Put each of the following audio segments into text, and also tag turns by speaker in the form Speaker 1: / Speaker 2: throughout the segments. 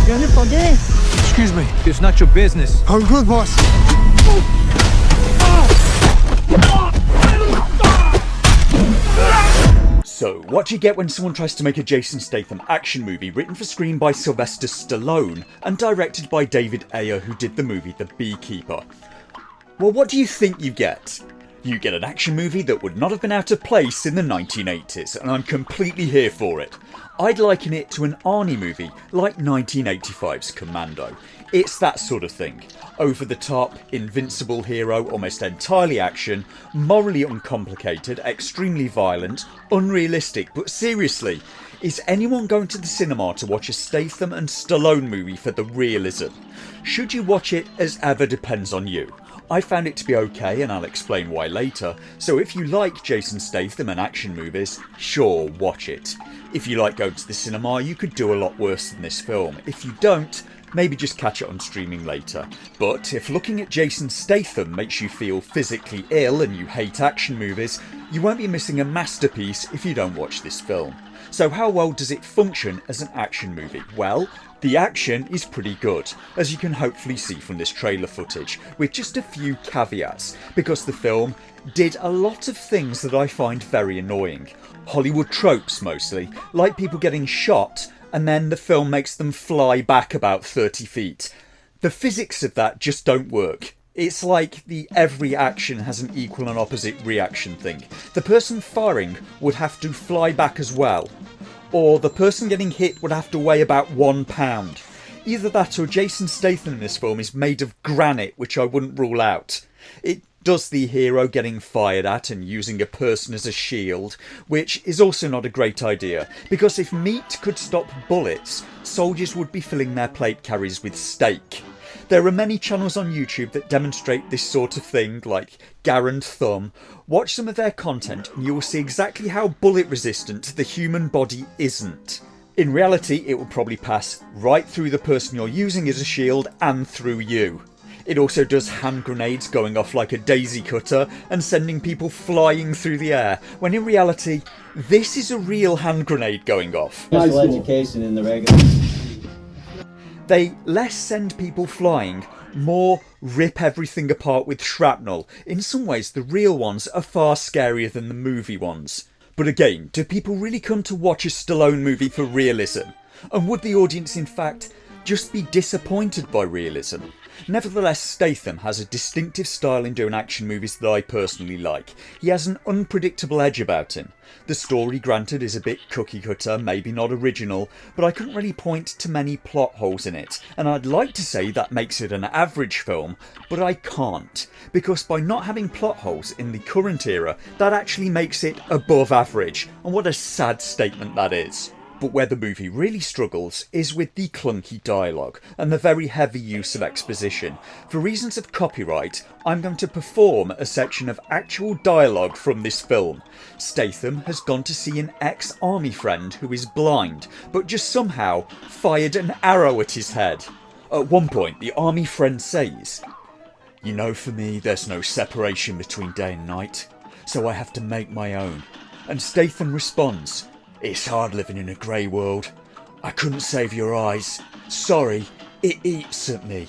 Speaker 1: You're here for game.
Speaker 2: Excuse me, it's not your business.
Speaker 1: I'm good, boss.
Speaker 3: So, what do you get when someone tries to make a Jason Statham action movie written for screen by Sylvester Stallone and directed by David Ayer, who did the movie The Beekeeper? Well, what do you think you get? You get an action movie that would not have been out of place in the 1980s, and I'm completely here for it. I'd liken it to an Arnie movie, like 1985's Commando. It's that sort of thing. Over the top, invincible hero, almost entirely action, morally uncomplicated, extremely violent, unrealistic, but seriously, is anyone going to the cinema to watch a Statham and Stallone movie for the realism? Should you watch it as ever depends on you. I found it to be okay, and I'll explain why later, so if you like Jason Statham and action movies, sure, watch it. If you like going to the cinema, you could do a lot worse than this film. If you don't, maybe just catch it on streaming later. But if looking at Jason Statham makes you feel physically ill and you hate action movies, you won't be missing a masterpiece if you don't watch this film. So how well does it function as an action movie? Well, the action is pretty good, as you can hopefully see from this trailer footage, with just a few caveats, because the film did a lot of things that I find very annoying. Hollywood tropes mostly, like people getting shot and then the film makes them fly back about 30 feet. The physics of that just don't work. It's like the every action has an equal and opposite reaction thing. The person firing would have to fly back as well. Or the person getting hit would have to weigh about £1. Either that or Jason Statham in this film is made of granite, which I wouldn't rule out. It does the hero getting fired at and using a person as a shield, which is also not a great idea, because if meat could stop bullets, soldiers would be filling their plate carriers with steak. There are many channels on YouTube that demonstrate this sort of thing, like Garand Thumb. Watch some of their content and you will see exactly how bullet resistant the human body isn't. In reality, it will probably pass right through the person you're using as a shield and through you. It also does hand grenades going off like a daisy cutter and sending people flying through the air, when in reality, this is a real hand grenade going off.
Speaker 4: Special education in the regular.
Speaker 3: They less send people flying, more rip everything apart with shrapnel. In some ways, the real ones are far scarier than the movie ones. But again, do people really come to watch a Stallone movie for realism? And would the audience in fact just be disappointed by realism? Nevertheless, Statham has a distinctive style in doing action movies that I personally like. He has an unpredictable edge about him. The story, granted, is a bit cookie cutter, maybe not original, but I couldn't really point to many plot holes in it, and I'd like to say that makes it an average film, but I can't, because by not having plot holes in the current era, that actually makes it above average, and what a sad statement that is. But where the movie really struggles is with the clunky dialogue and the very heavy use of exposition. For reasons of copyright, I'm going to perform a section of actual dialogue from this film. Statham has gone to see an ex-army friend who is blind, but just somehow fired an arrow at his head. At one point, the army friend says, "You know, for me, there's no separation between day and night, so I have to make my own." And Statham responds, "It's hard living in a grey world. I couldn't save your eyes. Sorry, it eats at me."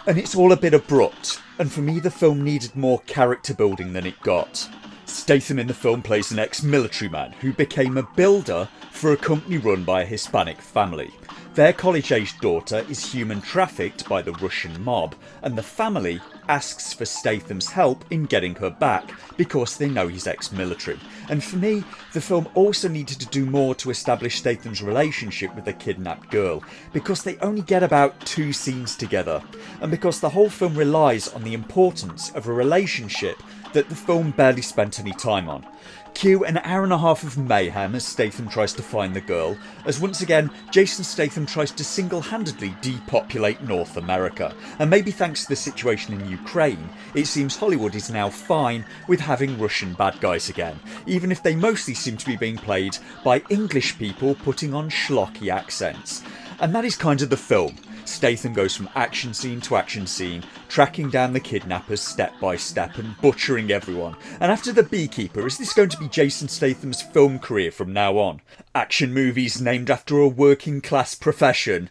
Speaker 3: And it's all a bit abrupt, and for me the film needed more character building than it got. Statham in the film plays an ex-military man who became a builder for a company run by a Hispanic family. Their college-aged daughter is human trafficked by the Russian mob, and the family asks for Statham's help in getting her back because they know he's ex-military. And for me, the film also needed to do more to establish Statham's relationship with the kidnapped girl, because they only get about 2 scenes together, and because the whole film relies on the importance of a relationship that the film barely spent any time on. Cue an hour and a half of mayhem as Statham tries to find the girl, as once again Jason Statham tries to single-handedly depopulate North America. And maybe thanks to the situation in Ukraine, it seems Hollywood is now fine with having Russian bad guys again, even if they mostly seem to be being played by English people putting on schlocky accents. And that is kind of the film. Statham goes from action scene to action scene, tracking down the kidnappers step by step and butchering everyone. And after The Beekeeper, is this going to be Jason Statham's film career from now on? Action movies named after a working class profession?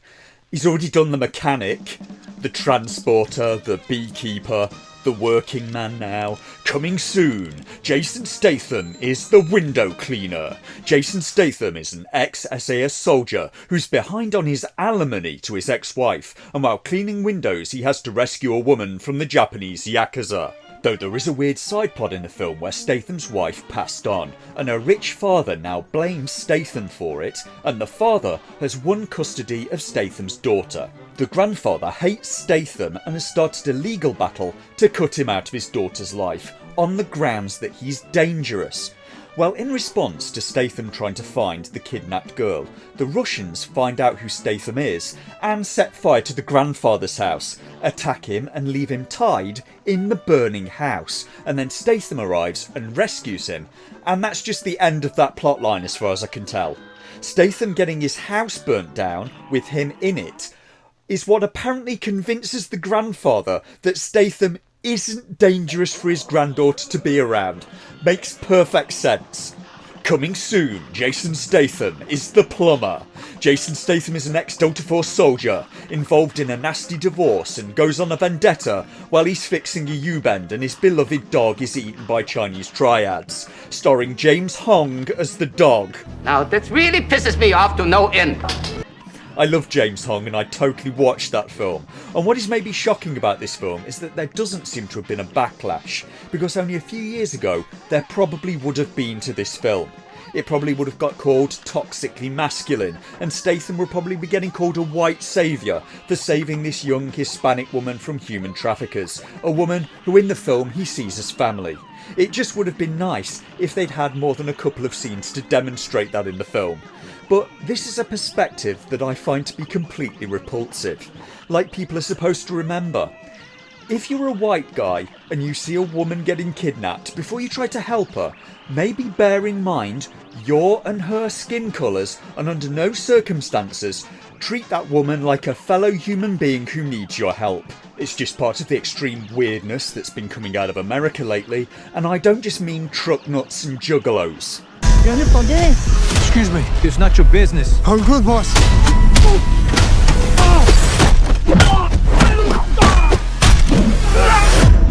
Speaker 3: He's already done the mechanic, the transporter, the beekeeper, the working man now. Coming soon, Jason Statham is the window cleaner. Jason Statham is an ex-SAS soldier who's behind on his alimony to his ex-wife, and while cleaning windows he has to rescue a woman from the Japanese Yakuza. Though there is a weird side plot in the film where Statham's wife passed on, and her rich father now blames Statham for it, and the father has won custody of Statham's daughter. The grandfather hates Statham and has started a legal battle to cut him out of his daughter's life, on the grounds that he's dangerous. Well, in response to Statham trying to find the kidnapped girl, the Russians find out who Statham is and set fire to the grandfather's house, attack him and leave him tied in the burning house, and then Statham arrives and rescues him, and that's just the end of that plotline as far as I can tell. Statham getting his house burnt down with him in it is what apparently convinces the grandfather that Statham isn't dangerous for his granddaughter to be around. Makes perfect sense. Coming soon, Jason Statham is the plumber. Jason Statham is an ex-Delta Force soldier, involved in a nasty divorce and goes on a vendetta while he's fixing a U-bend and his beloved dog is eaten by Chinese triads. Starring James Hong as the dog.
Speaker 1: Now that really pisses me off to no end.
Speaker 3: I love James Hong and I totally watched that film. And what is maybe shocking about this film is that there doesn't seem to have been a backlash, because only a few years ago there probably would have been to this film. It probably would have got called toxically masculine, and Statham would probably be getting called a white saviour for saving this young Hispanic woman from human traffickers, a woman who in the film he sees as family. It just would have been nice if they'd had more than a couple of scenes to demonstrate that in the film. But this is a perspective that I find to be completely repulsive, like people are supposed to remember. If you're a white guy and you see a woman getting kidnapped, before you try to help her, maybe bear in mind your and her skin colours, and under no circumstances treat that woman like a fellow human being who needs your help. It's just part of the extreme weirdness that's been coming out of America lately, and I don't just mean truck nuts and juggalos.
Speaker 2: Excuse me, it's not your business.
Speaker 5: I'm good, boss.